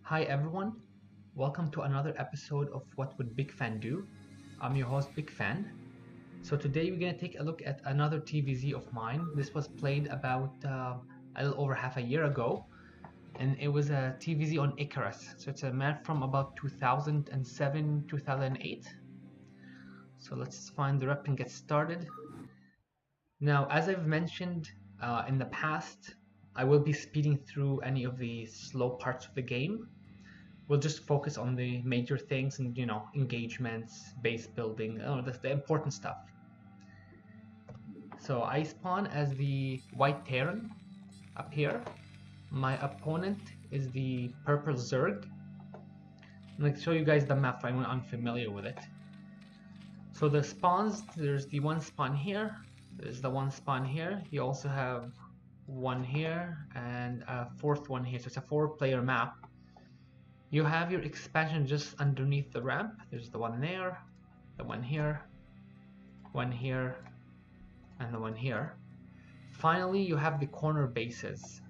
Hi everyone, welcome to another episode of What Would Bigfan Do? I'm your host Bigfan. So today we're going to take a look at another TVZ of mine. This was played about a little over half a year ago, and it was a TVZ on Icarus. So it's a map from about 2007, 2008. So let's find the rep and get started. Now, as I've mentioned in the past, I will be speeding through any of the slow parts of the game. We'll just focus on the major things and, engagements, base building, the important stuff. So I spawn as the white Terran up here. My opponent is the purple Zerg. I'm going to show you guys the map for anyone unfamiliar with it. So the spawns, there's the one spawn here, there's the one spawn here. You also have one here and a fourth one here. So it's a 4-player map. You have your expansion just underneath the ramp. There's the one there, the one here, and the one here. Finally, you have the corner bases.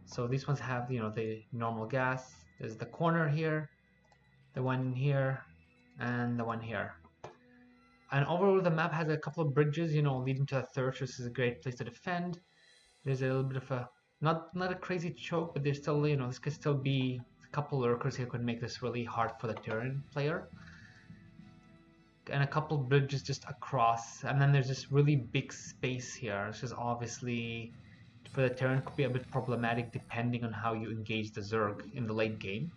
So these ones have, the normal gas. There's the corner here, the one here, and the one here. And overall, the map has a couple of bridges, leading to a third. So this is a great place to defend. There's a little bit of a, not a crazy choke, but there's still, this could still be couple lurkers here could make this really hard for the Terran player. And a couple bridges just across, and then there's this really big space here. This is obviously, for the Terran, could be a bit problematic depending on how you engage the Zerg in the late game,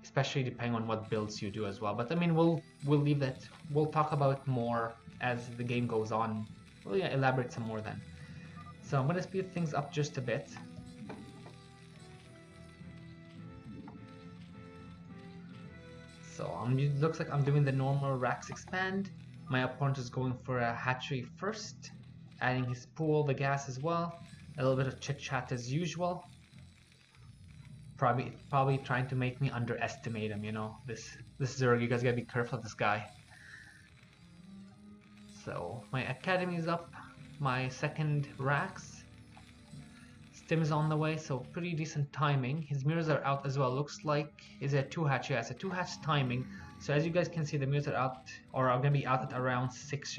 especially depending on what builds you do as well. But I mean, we'll leave that. We'll talk about it more as the game goes on. We'll elaborate some more then. So I'm going to speed things up just a bit. So it looks like I'm doing the normal Rax expand. My opponent is going for a hatchery first, adding his pool, the gas as well. A little bit of chit chat as usual. Probably trying to make me underestimate him. This Zerg, you guys gotta be careful of this guy. So my academy is up. My second Rax. Stim is on the way, so pretty decent timing. His mirrors are out as well. Looks like is a 2-hatch. Yeah, it's a 2-hatch timing. So as you guys can see, the mirrors are out, or are gonna be out at around 6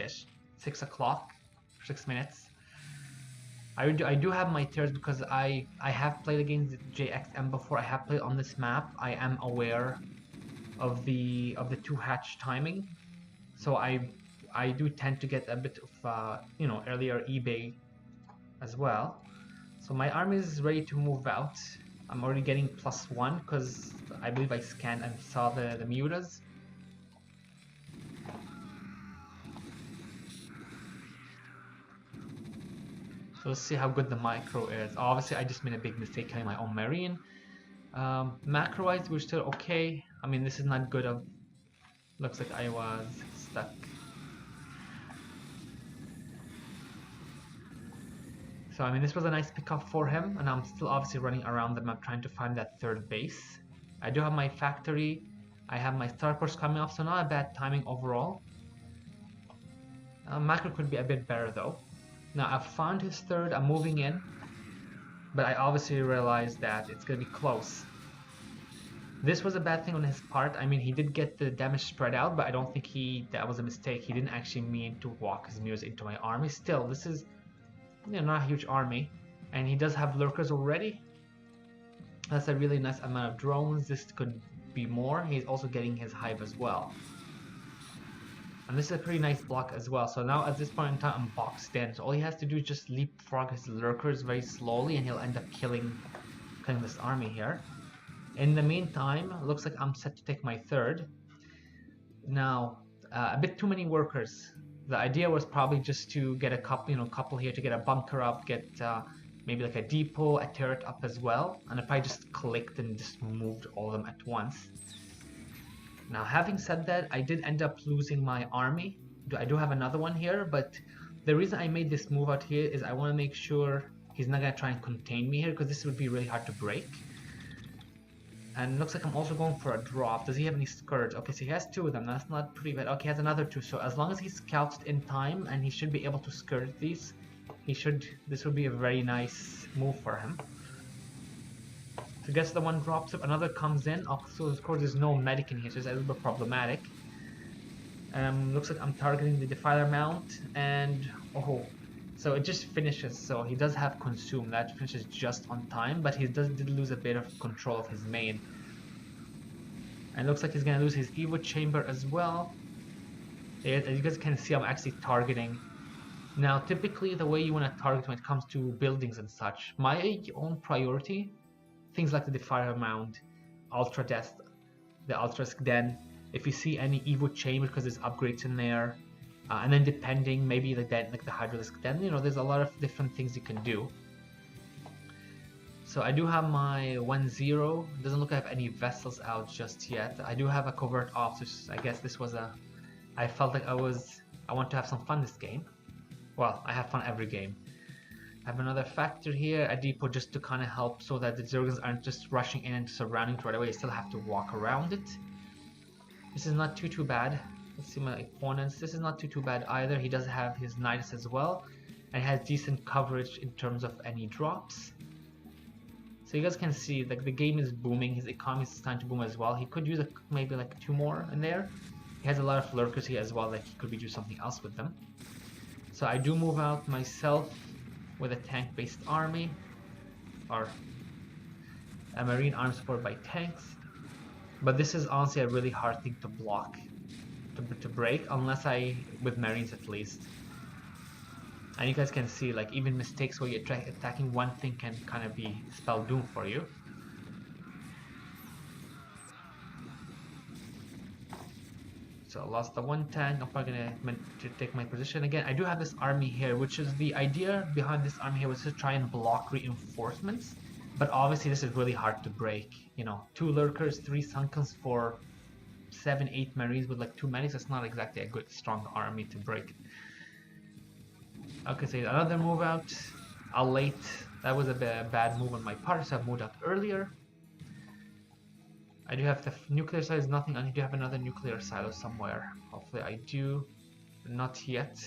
o'clock, 6 minutes. I do have my tiers because I have played against JXM before. I have played on this map. I am aware of the 2-hatch timing, so I do tend to get a bit of earlier eBay as well. So my army is ready to move out. I'm already getting +1 because I believe I scanned and saw the mutas. So let's see how good the micro is. Obviously, I just made a big mistake killing my own Marine. Macro-wise, we're still okay. I mean, this is not good. Looks like I was stuck. So I mean, this was a nice pickup for him, and I'm still obviously running around the map trying to find that third base. I do have my factory, I have my starports coming off, so not a bad timing overall. Macro could be a bit better though. Now I've found his third, I'm moving in, but I obviously realized that it's gonna be close. This was a bad thing on his part. I mean, he did get the damage spread out, but I don't think that was a mistake. He didn't actually mean to walk his mirrors into my army. Still, this is not a huge army, and he does have lurkers already. That's a really nice amount of drones. This could be more. He's also getting his hive as well, and this is a pretty nice block as well. So now at this point in time, I'm boxed in, so all he has to do is just leapfrog his lurkers very slowly, and he'll end up killing this army here. In the meantime, it looks like I'm set to take my third. Now a bit too many workers. The idea was probably just to get a couple here to get a bunker up, get maybe like a depot, a turret up as well, and if I just clicked and just moved all of them at once. Now, having said that, I did end up losing my army. I do have another one here, but the reason I made this move out here is I want to make sure he's not going to try and contain me here, because this would be really hard to break. And it looks like I'm also going for a drop. Does he have any skirts? Okay, so he has 2 of them. That's not pretty bad. Okay, he has another 2. So as long as he scouts in time, and he should be able to skirt these, this would be a very nice move for him. So I guess the one drops up, another comes in. Also, of course, there's no medic in here, so it's a little bit problematic. Looks like I'm targeting the Defiler Mount, and oh, so it just finishes. So he does have Consume, that finishes just on time, but he did lose a bit of control of his main. And it looks like he's gonna lose his Evo Chamber as well. As you guys can see, I'm actually targeting. Now, typically, the way you want to target when it comes to buildings and such, my own priority, things like the Defiler Mount, Ultra Death, the Ultrask Den, if you see any Evo Chamber because there's upgrades in there, and then depending, maybe like the Hydralisk Den, you know, there's a lot of different things you can do. So I do have my 1-0. Doesn't look like I have any vessels out just yet. I do have a covert ops. I guess this was I felt like I want to have some fun this game. Well, I have fun every game. I have another factor here, a depot just to kind of help so that the Zergans aren't just rushing in and surrounding it right away. You still have to walk around it. This is not too bad. Let's see my opponents. This is not too bad either. He does have his Nidus as well, and has decent coverage in terms of any drops. So you guys can see like the game is booming. His economy is starting to boom as well. He could use maybe like 2 more in there. He has a lot of lurkers here as well. Like he could be doing something else with them. So I do move out myself with a tank-based army, or a marine army supported by tanks. But this is honestly a really hard thing to block, to break, unless with marines at least. And you guys can see like even mistakes where you're attacking one thing can kind of be spell doom for you. So I lost the one tank. I'm probably gonna take my position again. I do have this army here, which is the idea behind this army here was to try and block reinforcements. But obviously this is really hard to break. You know, 2 lurkers, 3 sunkens for 7-8 marines with like 2 medics. That's not exactly a good strong army to break. Okay, so another move out. I'll late. That was a bad move on my part, so I moved out earlier. I do have the nuclear silo, nothing. I need to have another nuclear silo somewhere. Hopefully I do. Not yet.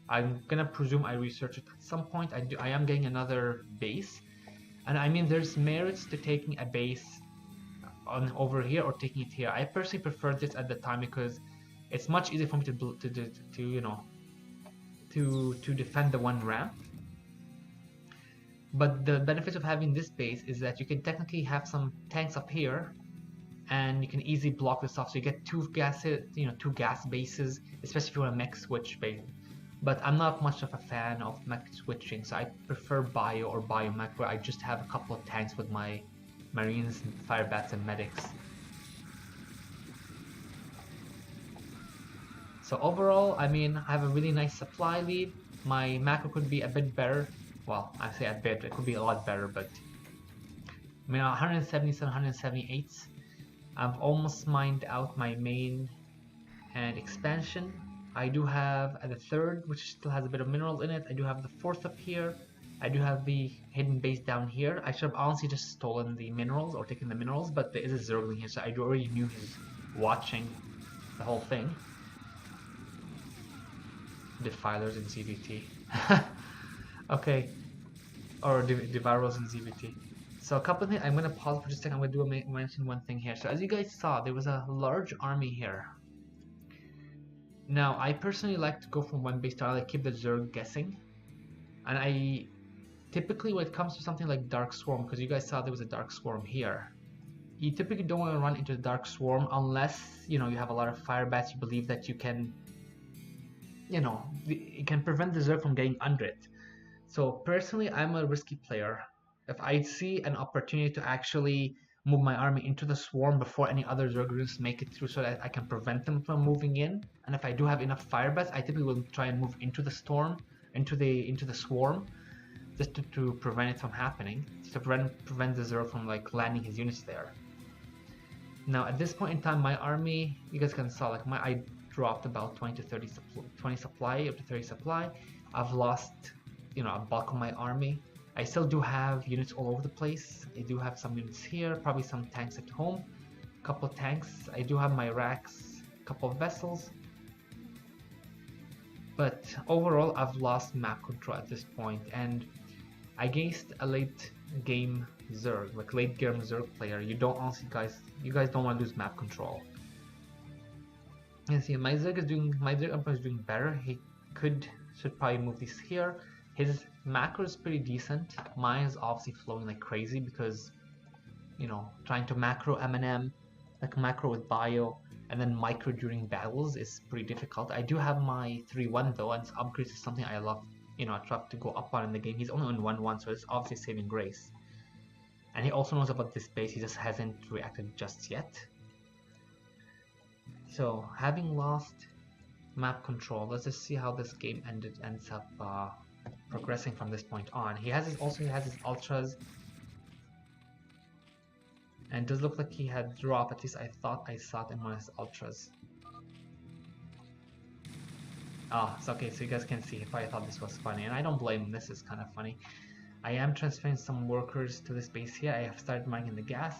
I'm gonna presume I research it at some point. I am getting another base. And I mean, there's merits to taking a base over here or taking it here. I personally prefer this at the time because it's much easier for me to defend the one ramp. But the benefit of having this base is that you can technically have some tanks up here, and you can easily block this off. So you get 2 gas bases, especially if you want a mech switch base. But I'm not much of a fan of mech switching, so I prefer bio or biomech, where I just have a couple of tanks with my marines, and fire bats, and medics. So overall, I mean, I have a really nice supply lead. My macro could be a bit better. Well, I say a bit, it could be a lot better, but I mean, 177, 178. I've almost mined out my main and expansion. I do have the 3rd, which still has a bit of minerals in it. I do have the 4th up here. I do have the hidden base down here. I should have honestly just stolen the minerals or taken the minerals, but there is a Zergling here, so I already knew he was watching the whole thing. Defilers in ZVT. Okay. Or Devourers in ZVT. So a couple of things, I'm going to pause for just a second. I'm going to mention one thing here. So as you guys saw, there was a large army here. Now, I personally like to go from one base to another, keep the Zerg guessing. And I typically, when it comes to something like Dark Swarm, because you guys saw there was a Dark Swarm here, you typically don't want to run into the Dark Swarm unless, you have a lot of fire bats. You believe that you can, it can prevent the Zerg from getting under it. So personally, I'm a risky player. If I see an opportunity to actually move my army into the swarm before any other Zerglings make it through, so that I can prevent them from moving in, and if I do have enough fire bats, I typically will try and move into the storm, into the swarm, just to prevent it from happening, to prevent the Zerg from like landing his units there. Now at this point in time, my army, you guys can saw, like I dropped about 20 to 30 supply, up to 30 supply. I've lost, a bulk of my army. I still do have units all over the place. I do have some units here, probably some tanks at home, a couple of tanks. I do have my racks, a couple of vessels. But overall, I've lost map control at this point, and against a late game Zerg, like late game Zerg player, you don't honestly you guys don't want to lose map control. And see, my Zerg Emperor is doing better. He should probably move this here. His macro is pretty decent. Mine is obviously flowing like crazy because, you know, trying to macro M&M, like macro with bio, and then micro during battles is pretty difficult. I do have my 3-1 though, and upgrades is something I love, you know, I try to go up on in the game. He's only on 1-1, so it's obviously saving grace. And he also knows about this base, he just hasn't reacted just yet. So, having lost map control, let's just see how this game ends up progressing from this point on. He has his ultras, and it does look like he had drop. At least I thought I saw it in one of his ultras. Ah, it's okay, so you guys can see. If I thought this was funny, and I don't blame him. This is kind of funny. I am transferring some workers to this base here. I have started mining the gas,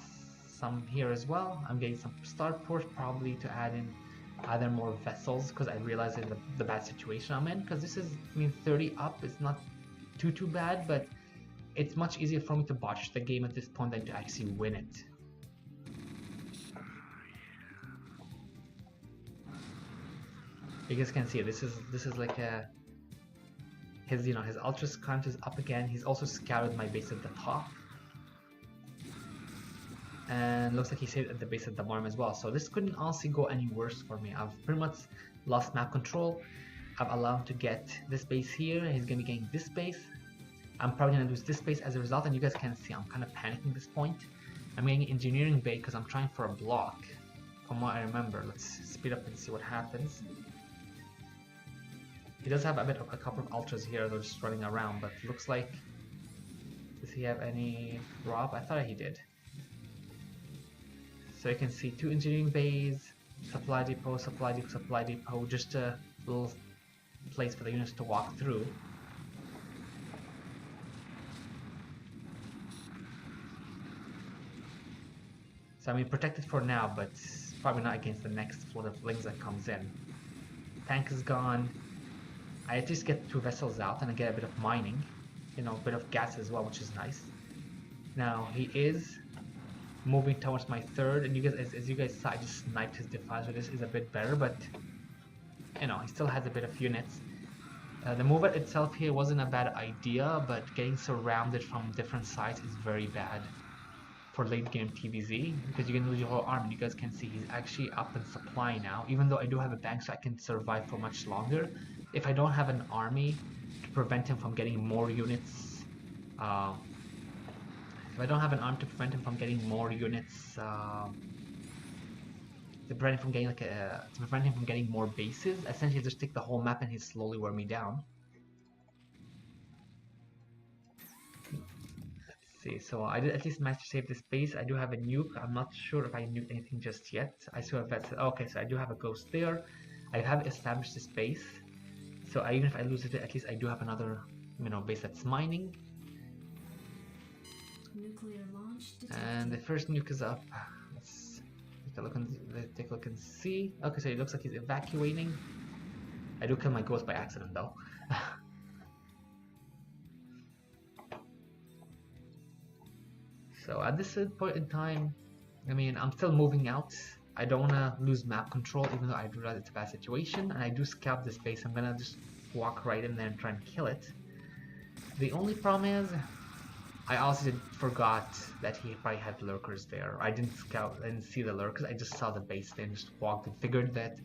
some here as well. I'm getting some starports probably to add in either more vessels because I realize the bad situation I'm in. Because this is, I mean, 30 up is not too bad, but it's much easier for me to botch the game at this point than to actually win it. You guys can see this is like a his ultra count is up again. He's also scouted my base at the top, and looks like he saved at the base at the bottom as well. So this couldn't honestly go any worse for me. I've pretty much lost map control. I've allowed him to get this base here. He's gonna be getting this base. I'm probably gonna lose this base as a result, and you guys can see I'm kind of panicking at this point. I'm getting engineering bait because I'm trying for a block. From what I remember, let's speed up and see what happens. He does have a couple of ultras here, they're just running around, but looks like, does he have any drop? I thought he did. So you can see 2 engineering bays, supply depot, just a little place for the units to walk through. So I mean, protected for now, but probably not against the next flood of lings that comes in. Tank is gone. I at least get 2 vessels out and I get a bit of mining, you know, a bit of gas as well, which is nice. Now he is moving towards my 3rd, and you guys, as you guys saw, I just sniped his defense, so this is a bit better, but you know, he still has a bit of units. The movement itself here wasn't a bad idea, but getting surrounded from different sides is very bad for late game TVZ, because you can lose your whole army. You guys can see he's actually up in supply now, even though I do have a bank so I can survive for much longer. If I don't have an army to prevent him from getting more units, if I don't have an army to prevent him from getting more units, to prevent him from getting more bases, essentially just take the whole map and he'll slowly wear me down. See, so I did at least manage to save this base. I do have a nuke. I'm not sure if I nuked anything just yet. I still have that. Okay, so I do have a ghost there. I have established this base, so even if I lose it, at least I do have another, you know, base that's mining. Nuclear launch detected. And the first nuke is up. Let's take a look and see. Okay, so it looks like he's evacuating. I do kill my ghost by accident though. So at this point in time, I mean, I'm still moving out. I don't want to lose map control, even though I realize it's a bad situation. And I do scout this base. I'm gonna just walk right in there and try and kill it. The only problem is, I also forgot that he probably had lurkers there. I didn't see the lurkers. I just saw the base there and just walked and figured that,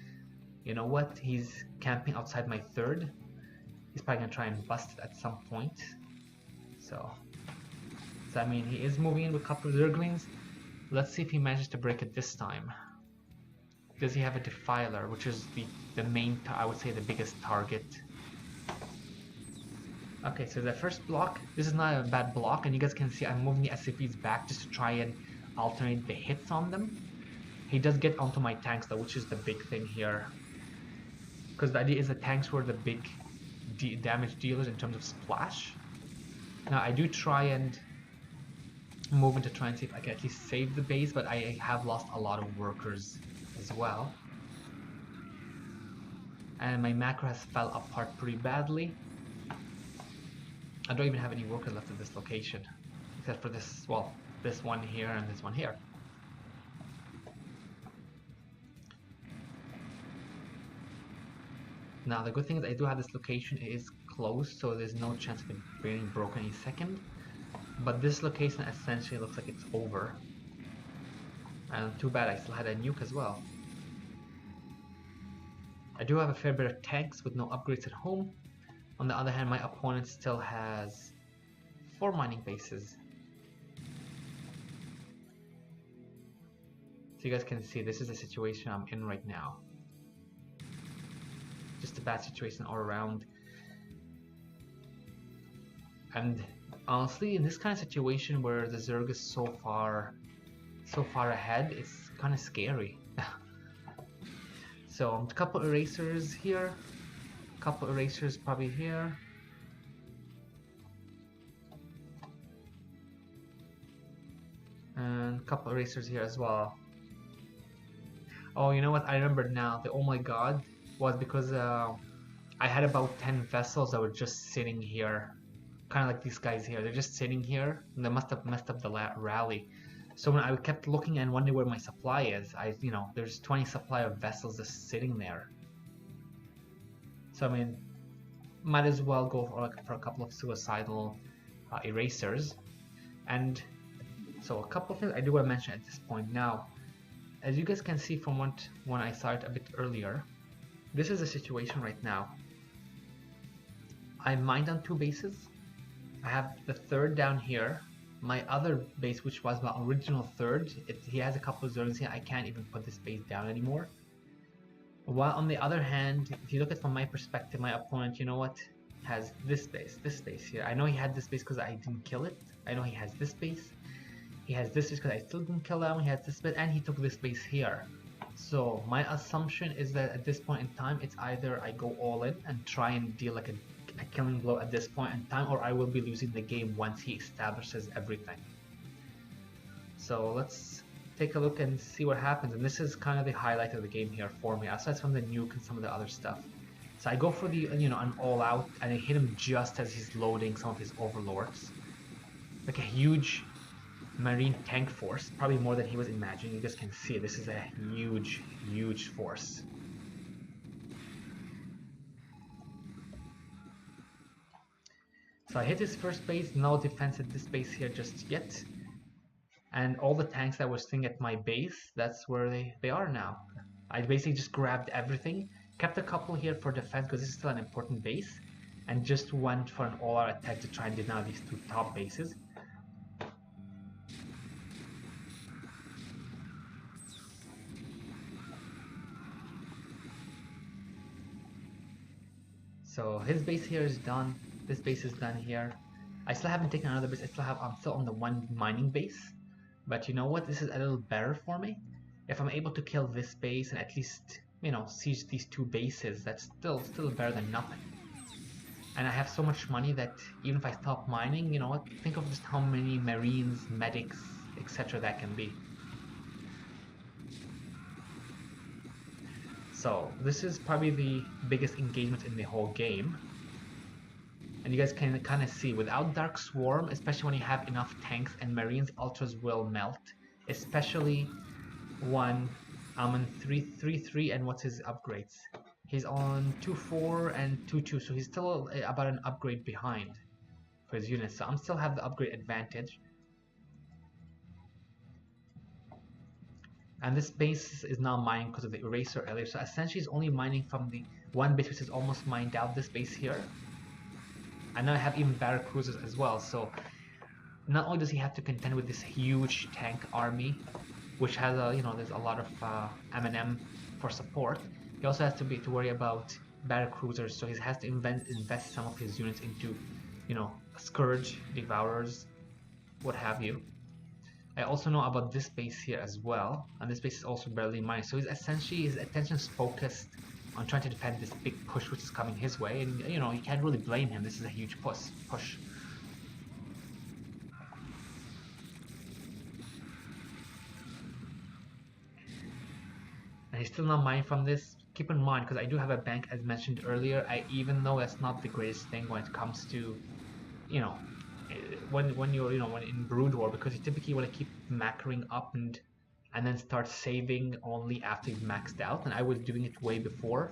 you know what, he's camping outside my 3rd. He's probably gonna try and bust it at some point. So I mean, he is moving in with a couple of Zerglings. Let's see if he manages to break it this time. Does he have a Defiler, which is the main, I would say the biggest target. Okay, so the first block, this is not a bad block, and you guys can see I'm moving the SCPs back just to try and alternate the hits on them. He does get onto my tanks though, which is the big thing here. Because the idea is the tanks were the big damage dealers in terms of splash. Now I do try and move in to try and see if I can at least save the base, but I have lost a lot of workers as well. And my macro has fell apart pretty badly. I don't even have any workers left at this location. except for this, well, this one here and this one here. Now the good thing is I do have this location, it is closed, so there's no chance of it being broken any second. But this location essentially looks like it's over. And too bad I still had a nuke as well. I do have a fair bit of tanks with no upgrades at home. On the other hand, my opponent still has 4 mining bases. So you guys can see this is the situation I'm in right now. Just a bad situation all around. And honestly, in this kind of situation where the Zerg is so far ahead, it's kind of scary. So a couple erasers here, a couple erasers probably here. And a couple erasers here as well. Oh, you know what? I remember now. The oh my god was because I had about 10 vessels that were just sitting here, kind of like these guys here. They're just sitting here, and they must have messed up the rally. So when I kept looking and wondering where my supply is, there's 20 supply of vessels just sitting there. So I mean, might as well go for a couple of suicidal erasers. And so a couple of things I do want to mention at this point now. As you guys can see from when I saw it a bit earlier, this is the situation right now. I mined on 2 bases. I have the third down here. My other base, which was my original third, he has a couple of zones here. I can't even put this base down anymore. While on the other hand, if you look at from my perspective, my opponent, you know what, has this base here. I know he had this base because I didn't kill it. I know he has this base. He has this because I still didn't kill him. He has this base, and he took this base here. So my assumption is that at this point in time, it's either I go all in and try and deal like a killing blow at this point in time, or I will be losing the game once he establishes everything. So let's take a look and see what happens. And this is kind of the highlight of the game here for me, aside from the nuke and some of the other stuff. So I go for the an all out, and I hit him just as he's loading some of his overlords, like a huge marine tank force, probably more than he was imagining. You guys can see this is a huge force. So I hit his first base, no defense at this base here just yet. And all the tanks that were sitting at my base, that's where they are now. I basically just grabbed everything, kept a couple here for defense because this is still an important base, and just went for an all-out attack to try and deny these 2 top bases. So his base here is done. This base is done here. I still haven't taken another base. I'm still on the 1 mining base. But you know what? This is a little better for me. If I'm able to kill this base and at least, siege these 2 bases, that's still better than nothing. And I have so much money that even if I stop mining, you know what? Think of just how many marines, medics, etc. that can be. So this is probably the biggest engagement in the whole game. And you guys can kind of see, without Dark Swarm, especially when you have enough tanks and marines, ultras will melt. Especially when I'm on 3-3, and what's his upgrades? He's on 2-4 and 2-2, so he's still about an upgrade behind for his units. So I'm still have the upgrade advantage. And this base is now mining because of the eraser earlier. So essentially he's only mining from the 1 base which is almost mined out, this base here. And now I have even barrack cruisers as well. So not only does he have to contend with this huge tank army, which has there's a lot of M&M for support. He also has to worry about barrack cruisers. So he has to invest some of his units into, Scourge, Devourers, what have you. I also know about this base here as well, and this base is also barely mined. So his attention is focused on trying to defend this big push which is coming his way, and you can't really blame him. This is a huge push. And he's still not mining from this. Keep in mind, because I do have a bank as mentioned earlier, even though that's not the greatest thing when it comes to, when you're when in Brood War, because you typically want to keep macroing up and then start saving only after you've maxed out, and I was doing it way before.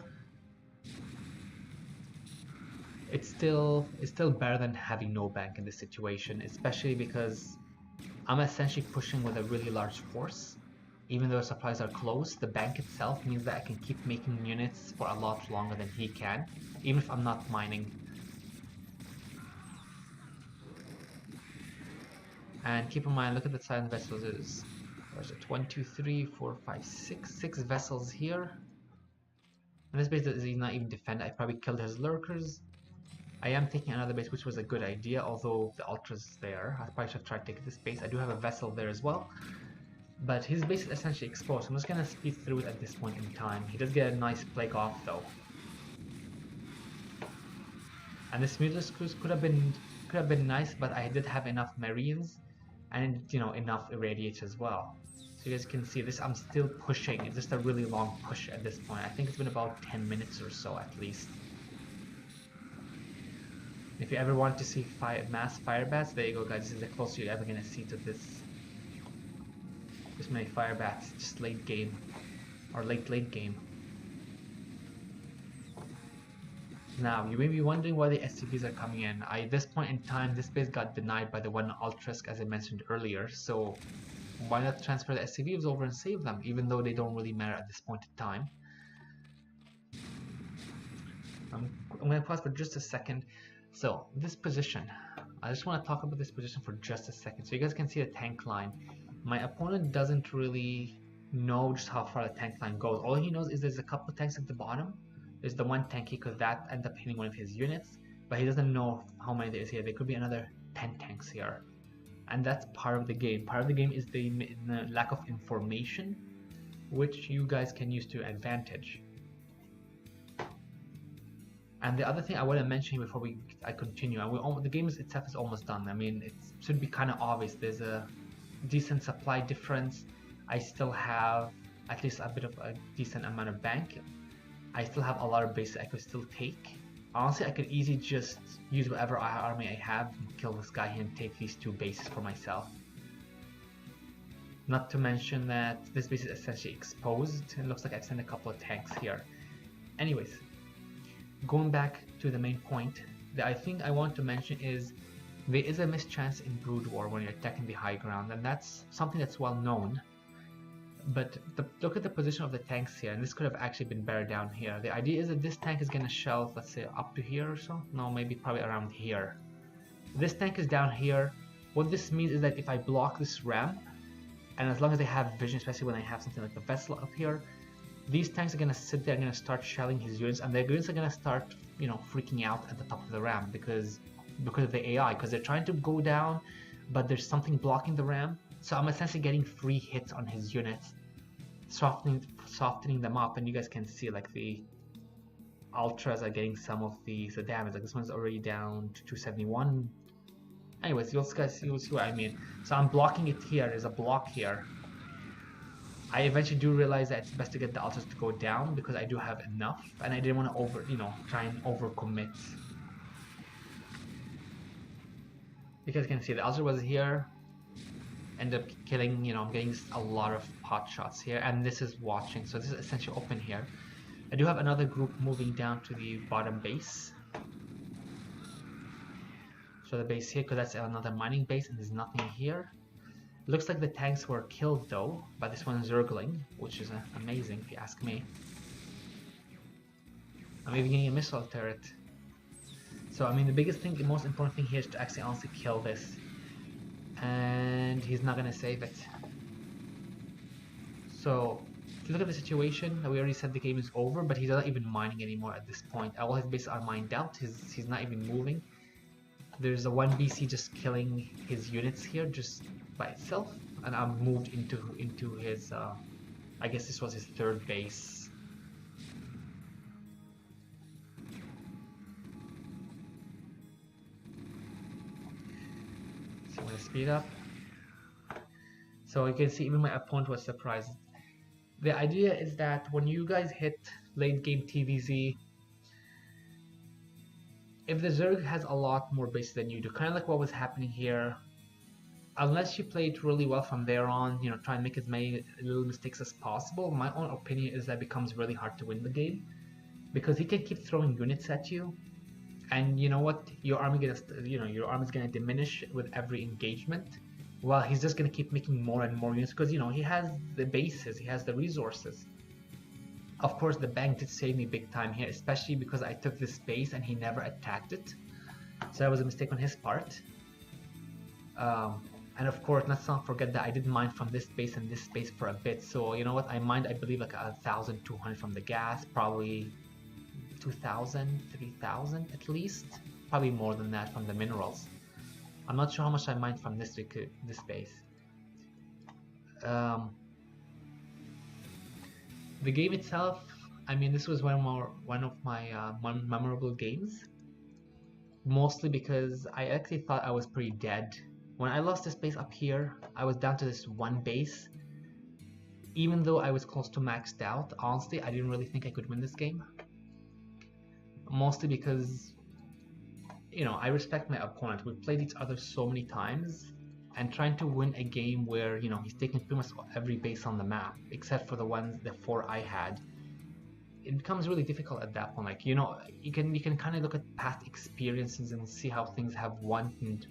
It's still better than having no bank in this situation, especially because I'm essentially pushing with a really large force. Even though supplies are close, the bank itself means that I can keep making units for a lot longer than he can, even if I'm not mining. And keep in mind, look at the size of vessels. There's 1, 2, 3, 4, 5, 6 vessels here. And this base is not even defended. I probably killed his lurkers. I am taking another base, which was a good idea, although the ultra's there. I probably should have tried taking this base. I do have a vessel there as well. But his base is essentially exposed. I'm just gonna speed through it at this point in time. He does get a nice plague off though. And this Museless Cruise could have been nice, but I did have enough Marines and enough irradiates as well. So you guys can see this, I'm still pushing. It's just a really long push at this point. I think it's been about 10 minutes or so at least. If you ever want to see mass fire bats, there you go guys. This is the closest you're ever gonna see to this many fire bats, just late game or late game. Now you may be wondering why the SCVs are coming in. At this point in time, this base got denied by the one Ultrask, as I mentioned earlier, so why not transfer the SCVs over and save them, even though they don't really matter at this point in time. I'm going to pause for just a second. So this position, I just want to talk about this position for just a second so you guys can see the tank line. My opponent doesn't really know just how far the tank line goes. All he knows is there's a couple tanks at the bottom. There's the one tanky because that ends up hitting one of his units, but he doesn't know how many there is here. There could be another 10 tanks here, and that's part of the game. Part of the game is the lack of information, which you guys can use to advantage. And the other thing I want to mention before I continue, and the game itself is almost done. I mean, it should be kind of obvious. There's a decent supply difference. I still have at least a bit of a decent amount of bank. I still have a lot of bases I could still take. Honestly, I could easily just use whatever army I have and kill this guy here and take these 2 bases for myself. Not to mention that this base is essentially exposed. It looks like I've sent a couple of tanks here. Anyways, going back to the main point, the thing I want to mention is there is a mischance in Brood War when you're attacking the high ground, and that's something that's well known. But look at the position of the tanks here, and this could have actually been better down here. The idea is that this tank is going to shelve, let's say, up to here or so. No, maybe probably around here. This tank is down here. What this means is that if I block this ramp, and as long as they have vision, especially when I have something like the vessel up here, these tanks are going to sit there and going to start shelling his units, and their units are going to start, freaking out at the top of the ramp because of the AI, because they're trying to go down, but there's something blocking the ramp. So I'm essentially getting free hits on his units, softening them up, and you guys can see like the Ultras are getting some of the damage. Like this one's already down to 271. Anyways, you'll see what I mean. So I'm blocking it here. There's a block here. I eventually do realize that it's best to get the Ultras to go down because I do have enough, and I didn't want to try and overcommit. You guys can see the Ultra was here. End up killing, I'm getting a lot of pot shots here, and this is watching, so this is essentially open here. I do have another group moving down to the bottom base. So the base here, because that's another mining base, and there's nothing here. Looks like the tanks were killed though by this one Zergling, which is amazing if you ask me. I'm even getting a missile turret. So I mean, the biggest thing, the most important thing here is to actually honestly kill this. And he's not gonna save it. So if you look at the situation, we already said the game is over, but he's not even mining anymore at this point. All his bases are mined out. He's not even moving. There's a 1 BC just killing his units here just by itself, and I'm moved into his I guess this was his 3rd base. So I'm gonna speed up. So you can see even my opponent was surprised. The idea is that when you guys hit late game TVZ, if the Zerg has a lot more base than you do, kind of like what was happening here, unless you play it really well from there on, you know, try and make as many little mistakes as possible, my own opinion is that it becomes really hard to win the game because he can keep throwing units at you, and you know what, your army's gonna diminish with every engagement, while he's just gonna keep making more and more units because, you know, he has the bases, he has the resources. Of course, the bank did save me big time here, especially because I took this base and he never attacked it. So that was a mistake on his part. And of course, let's not forget that I did mine from this base and this base for a bit. So you know what, I mined, I believe, like 1,200 from the gas, probably 2,000, 3,000 at least. Probably more than that from the minerals. I'm not sure how much I mined from this base. The game itself, I mean, this was one of my memorable games. Mostly because I actually thought I was pretty dead. When I lost this base up here, I was down to this one base. Even though I was close to maxed out, honestly, I didn't really think I could win this game. Mostly because, you know, I respect my opponent. We've played each other so many times, and trying to win a game where, you know, he's taking pretty much every base on the map, except for the 4 I had, it becomes really difficult at that point. Like, you know, you can kind of look at past experiences and see how things have won and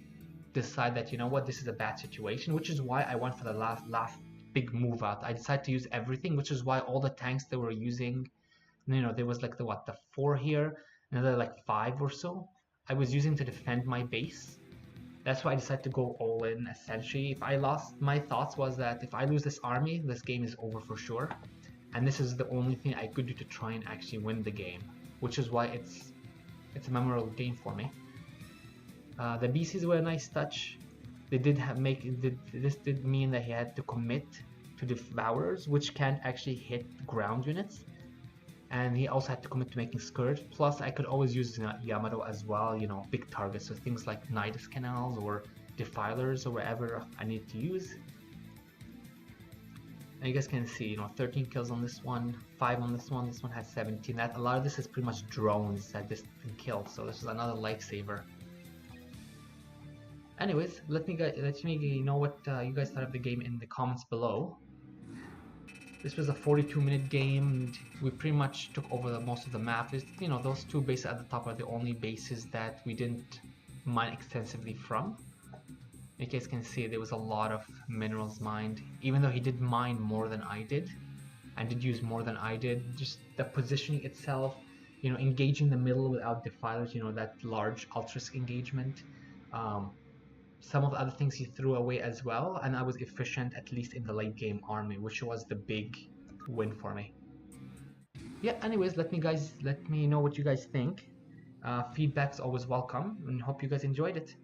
decide that, you know what, this is a bad situation, which is why I went for the last big move out. I decided to use everything, which is why all the tanks they were using, you know, there was like the 4 here, another like 5 or so, I was using to defend my base. That's why I decided to go all in, essentially. If I lost, my thoughts was that if I lose this army, this game is over for sure. And this is the only thing I could do to try and actually win the game, which is why it's a memorable game for me. The BCs were a nice touch. They did this did mean that he had to commit to Devourers, which can't actually hit ground units, and he also had to commit to making Scourge. Plus, I could always use Yamato as well, you know, big targets, so things like Nidus Canals or Defilers or whatever I need to use. And you guys can see, you know, 13 kills on this one, 5 on this one has 17. That, a lot of this is pretty much drones that this can kill, so this is another lifesaver. Anyways, let me know what you guys thought of the game in the comments below. This was a 42-minute game, and we pretty much took over most of the map. You know, those 2 bases at the top are the only bases that we didn't mine extensively from. You guys can see there was a lot of minerals mined, even though he did mine more than I did, and did use more than I did. Just the positioning itself, you know, engaging the middle without defilers, you know, that large ultra engagement. Some of the other things he threw away as well, and I was efficient at least in the late game army, which was the big win for me. Yeah, anyways, let me know what you guys think. Feedback's always welcome, and hope you guys enjoyed it.